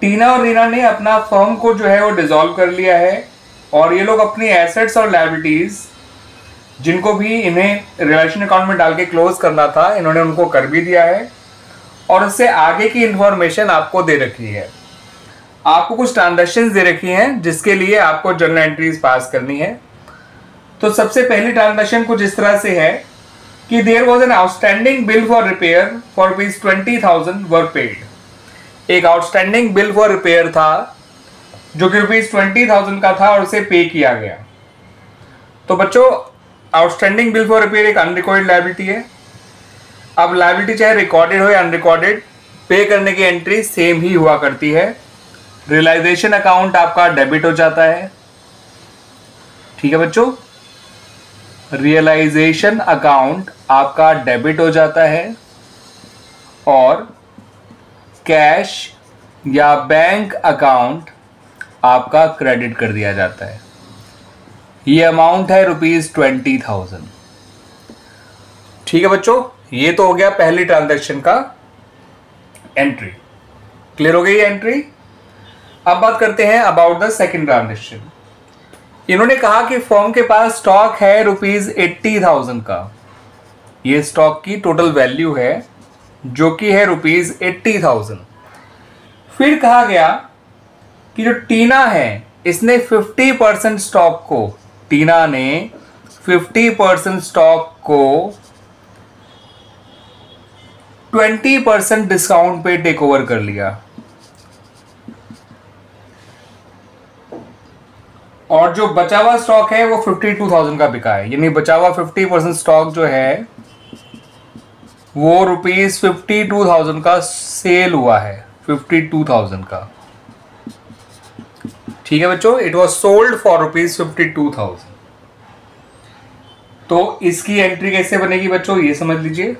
टीना और रीना ने अपना फर्म को जो है वो डिसॉल्व कर लिया है और ये लोग अपनी एसेट्स और लायबिलिटीज जिनको भी इन्हें रिलेशन अकाउंट में डाल के क्लोज करना था इन्होंने उनको कर भी दिया है और उससे आगे की इंफॉर्मेशन आपको दे रखी है। आपको कुछ ट्रांजैक्शंस दे रखी हैं जिसके लिए आपको जर्नल एंट्रीज पास करनी है। तो सबसे पहली ट्रांजैक्शन कुछ इस तरह से है कि there was an outstanding bill for repair for ₹20,000 were paid. एक आउटस्टैंडिंग बिल फॉर रिपेयर था जो कि ₹20,000 का था और उसे पे किया गया। तो बच्चों आउटस्टैंडिंग बिल फॉर रिपेयर एक अनरिकॉर्डेड लायबिलिटी है। अब लायबिलिटी चाहे रिकॉर्डेड हो या अनरिकॉर्डेड, पे करने की एंट्री सेम ही हुआ करती है। रियलाइजेशन अकाउंट आपका डेबिट हो जाता है, ठीक है बच्चों, रियलाइजेशन अकाउंट आपका डेबिट हो जाता है और कैश या बैंक अकाउंट आपका क्रेडिट कर दिया जाता है। ये अमाउंट है ₹20,000। ठीक है बच्चों, ये तो हो गया पहली ट्रांजैक्शन का एंट्री। क्लियर हो गई एंट्री। अब बात करते हैं अबाउट द सेकंड ट्रांजैक्शन। इन्होंने कहा कि फर्म के पास स्टॉक है ₹80,000 का। ये स्टॉक की टोटल वैल्यू है जो कि है ₹80,000। फिर कहा गया कि जो टीना है इसने 50% स्टॉक को, टीना ने 50% स्टॉक को 20% डिस्काउंट पे टेक ओवर कर लिया और जो बचा हुआ स्टॉक है वो 52,000 का बिका है। यानी बचा हुआ 50% स्टॉक जो है वो ₹52,000 का सेल हुआ है, 52,000 का। ठीक है बच्चों, इट वॉज सोल्ड फॉर ₹52,000। तो इसकी एंट्री कैसे बनेगी बच्चों ये समझ लीजिए।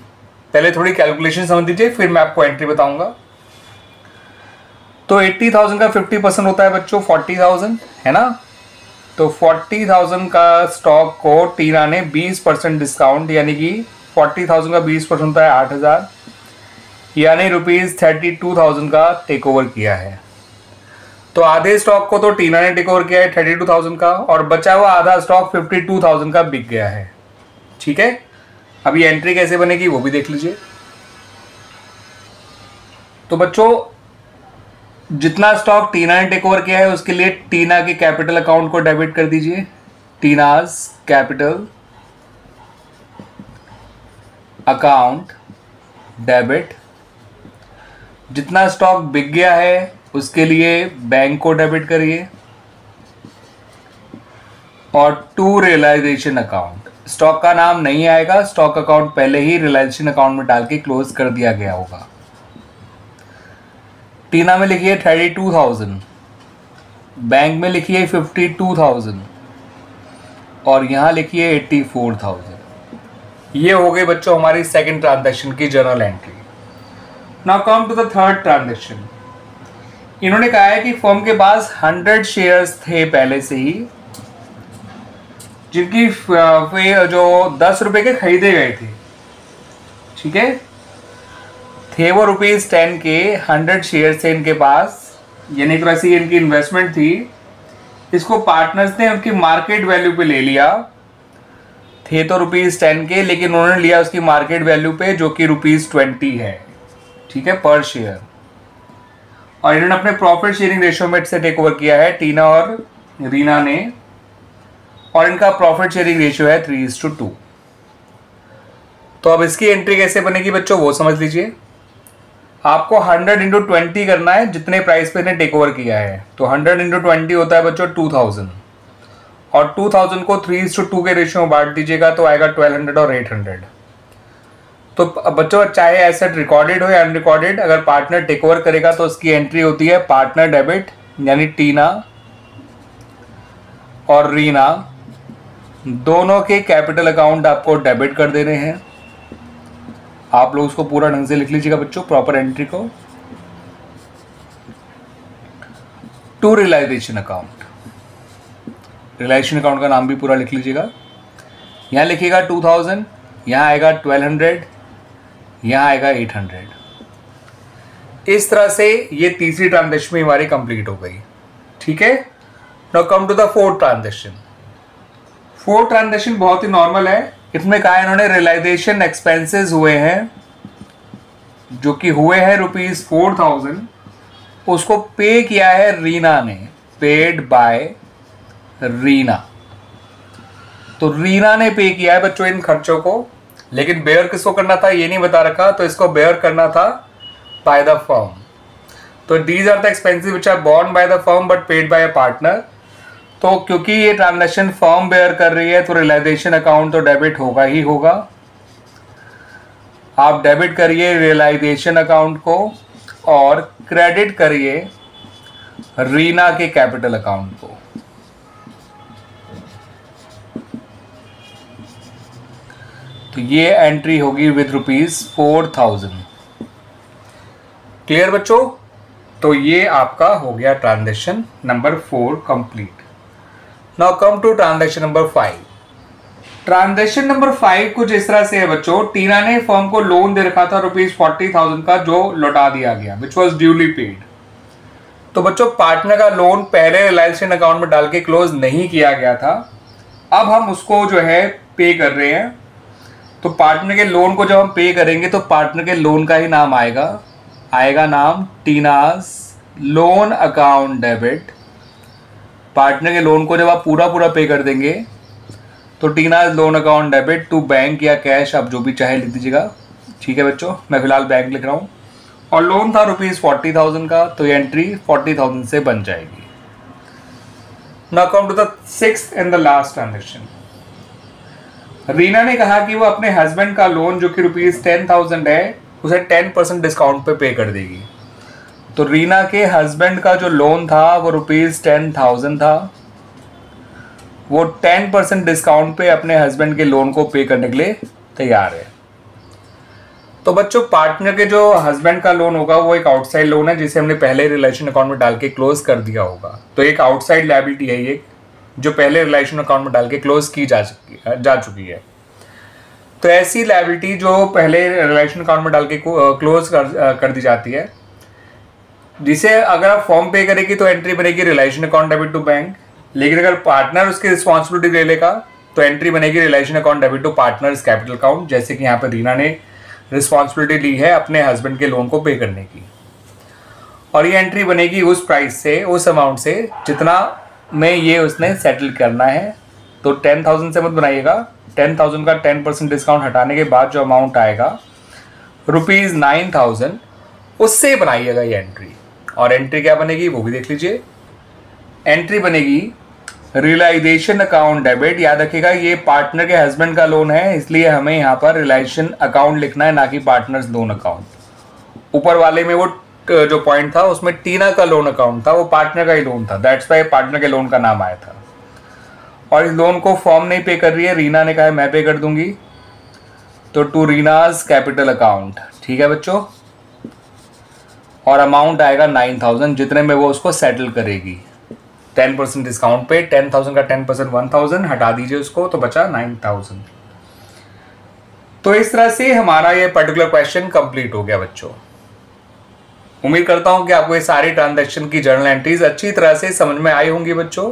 पहले थोड़ी कैलकुलेशन समझ लीजिए फिर मैं आपको एंट्री बताऊंगा। तो 80,000 का 50% होता है बच्चों 40,000, है ना। तो 40,000 का स्टॉक को टीना ने 20% डिस्काउंट यानी कि 40,000 का 20% होता है 8,000 यानी ₹32,000 का टेक ओवर किया है। तो आधे स्टॉक को तो टीना ने टेक ओवर किया है 32,000 का और बचा हुआ आधा स्टॉक 52,000 का बिक गया है। ठीक है, अब ये एंट्री कैसे बनेगी वो भी देख लीजिए। तो बच्चों जितना स्टॉक टीना ने टेक ओवर किया है उसके लिए टीना के कैपिटल अकाउंट को डेबिट कर दीजिए। Tina's capital account debit. जितना स्टॉक बिक गया है उसके लिए बैंक को डेबिट करिए। और टू रियलाइजेशन अकाउंट, स्टॉक का नाम नहीं आएगा, स्टॉक अकाउंट पहले ही रियलाइजेशन अकाउंट में डाल के क्लोज कर दिया गया होगा। टीना में लिखिए 32,000, बैंक में लिखिए 52,000 और यहां लिखिए 84,000। ये हो गई बच्चों हमारी सेकंड ट्रांजैक्शन की journal entry. Now come to the third transaction. इन्होंने कहा है कि फर्म के पास 100 शेयर्स थे पहले से ही जिनकी जो 10 रुपए के खरीदे गए थे। ठीक है, थे वो ₹10 के 100 शेयर थे इनके पास, यानी एक तरह से इनकी इन्वेस्टमेंट थी। इसको पार्टनर्स ने उनकी मार्केट वैल्यू पे ले लिया। थे तो ₹10 के लेकिन उन्होंने लिया उसकी मार्केट वैल्यू पे जो कि ₹20 है। ठीक है, पर शेयर। और इन्होंने अपने प्रॉफिट शेयरिंग रेशियो में से टेक ओवर किया है टीना और रीना ने और इनका प्रॉफिट शेयरिंग रेशियो है 3:2। तो अब इसकी एंट्री कैसे बनेगी बच्चों वो समझ लीजिए। आपको 100 × 20 करना है जितने प्राइस पे इन्हें टेक ओवर किया है। तो 100 × 20 होता है बच्चों 2000 और 2000 को 3:2 के रेशियो में बांट दीजिएगा तो आएगा 1200 और 800। तो बच्चों चाहे एसेट रिकॉर्डेड हो या अनरिकॉर्डेड, अगर पार्टनर टेक ओवर करेगा तो उसकी एंट्री होती है पार्टनर डेबिट, यानी टीना और रीना दोनों के कैपिटल अकाउंट आपको डेबिट कर देने हैं। आप लोग उसको पूरा ढंग से लिख लीजिएगा बच्चों, प्रॉपर एंट्री को। To realisation account, realisation account का नाम भी पूरा लिख लीजिएगा। यहाँ लिखिएगा 2000, यहाँ आएगा 1200, यहाँ आएगा 800। इस तरह से ये तीसरी ट्रांजेक्शन भी हमारी कंप्लीट हो गई। ठीक है, now come to the fourth transaction. Fourth transaction बहुत ही नॉर्मल है। इसमें कहा इन्होंने रियलाइजेशन एक्सपेंसेस हुए हैं जो कि हुए हैं ₹4000, उसको पे किया है रीना ने, पेड बाय रीना। तो रीना ने पे किया है बच्चों इन खर्चों को, लेकिन बेयर किसको करना था ये नहीं बता रखा, तो इसको बेयर करना था बाय द फर्म। तो these are the expenses which are borne by the firm but paid by a partner. तो क्योंकि ये ट्रांजैक्शन फर्म बेयर कर रही है तो रियलाइजेशन अकाउंट तो डेबिट होगा ही होगा। आप डेबिट करिए रियलाइजेशन अकाउंट को और क्रेडिट करिए रीना के कैपिटल अकाउंट को। तो ये एंट्री होगी विद ₹4000। क्लियर बच्चों? तो ये आपका हो गया transaction number 4 complete. Now come to transaction number 5। Transaction number 5 कुछ इस तरह से है बच्चों। टीना ने फर्म को लोन दे रखा था ₹40,000 का, जो लौटा दिया गया, विच वॉज ड्यूली पेड। तो बच्चों पार्टनर का लोन पहले रिलायंस अकाउंट में डाल के क्लोज नहीं किया गया था, अब हम उसको जो है पे कर रहे हैं। तो पार्टनर के लोन को जब हम पे करेंगे तो पार्टनर के लोन का ही नाम आएगा नाम Tina's loan account debit. Partner के लोन को जब आप पूरा पे कर देंगे तो Tina's loan account debit to bank या कैश, आप जो भी चाहे लिख दीजिएगा। ठीक है बच्चों, मैं फिलहाल बैंक लिख रहा हूँ। और लोन था ₹40,000 का, तो ये एंट्री 40,000 से बन जाएगी। Now come to the 6th and the last transaction. Reena ने कहा कि वो अपने हस्बैंड का लोन जो कि ₹10,000 है उसे 10% डिस्काउंट पे कर देगी। तो रीना के हस्बैंड का जो लोन था वो ₹10,000 था, वो 10% डिस्काउंट पे अपने हस्बैंड के लोन को पे करने के लिए तैयार है। तो बच्चों पार्टनर के जो हस्बैंड का लोन होगा वो एक आउटसाइड लोन है जिसे हमने पहले रिलेशन अकाउंट में डाल के क्लोज कर दिया होगा। तो एक आउटसाइड लायबिलिटी है ये, जो पहले रिलेशन अकाउंट में डाल के क्लोज की जा चुकी है। तो ऐसी लायबिलिटी जो पहले रिलेशन अकाउंट में डाल के क्लोज कर दी जाती है, जिसे अगर आप फॉर्म पे करेगी तो एंट्री बनेगी realisation account debit to bank, लेकिन अगर पार्टनर उसकी रिस्पॉन्सिबिलिटी ले लेगा तो एंट्री बनेगी realisation account debit to partner's capital account. जैसे कि यहाँ पर रीना ने रिस्पॉन्सिबिलिटी ली है अपने हस्बैंड के लोन को पे करने की, और ये एंट्री बनेगी उस प्राइस से, उस अमाउंट से जितना में ये उसने सेटल करना है। तो 10,000 से मत बनाइएगा, 10,000 का 10% डिस्काउंट हटाने के बाद जो अमाउंट आएगा ₹9,000, उससे बनाइएगा ये एंट्री। और एंट्री क्या बनेगी वो भी देख लीजिए। एंट्री बनेगी रियलाइजेशन अकाउंट डेबिट। याद रखिएगा ये पार्टनर के हस्बैंड का लोन है, इसलिए हमें यहाँ पर रियलाइजेशन अकाउंट लिखना है, ना कि पार्टनर्स लोन अकाउंट। ऊपर वाले में वो जो पॉइंट था उसमें टीना का लोन अकाउंट था, वो पार्टनर का ही लोन था, दैट्स वाई पार्टनर के लोन का नाम आया था। और इस लोन को फॉर्म नहीं पे कर रही है, रीना ने कहा है मैं पे कर दूंगी, तो टू रीनाज कैपिटल अकाउंट। ठीक है बच्चों, और अमाउंट आएगा 9,000, जितने में वो उसको सेटल करेगी 10% डिस्काउंट पे। 10,000 का 10% 1,000, हटा दीजिए उसको तो बचा 9,000। तो इस तरह से हमारा ये पर्टिकुलर क्वेश्चन कंप्लीट हो गया बच्चों। उम्मीद करता हूं कि आपको ये सारी ट्रांजैक्शन की जर्नल एंट्रीज अच्छी तरह से समझ में आई होंगी बच्चों।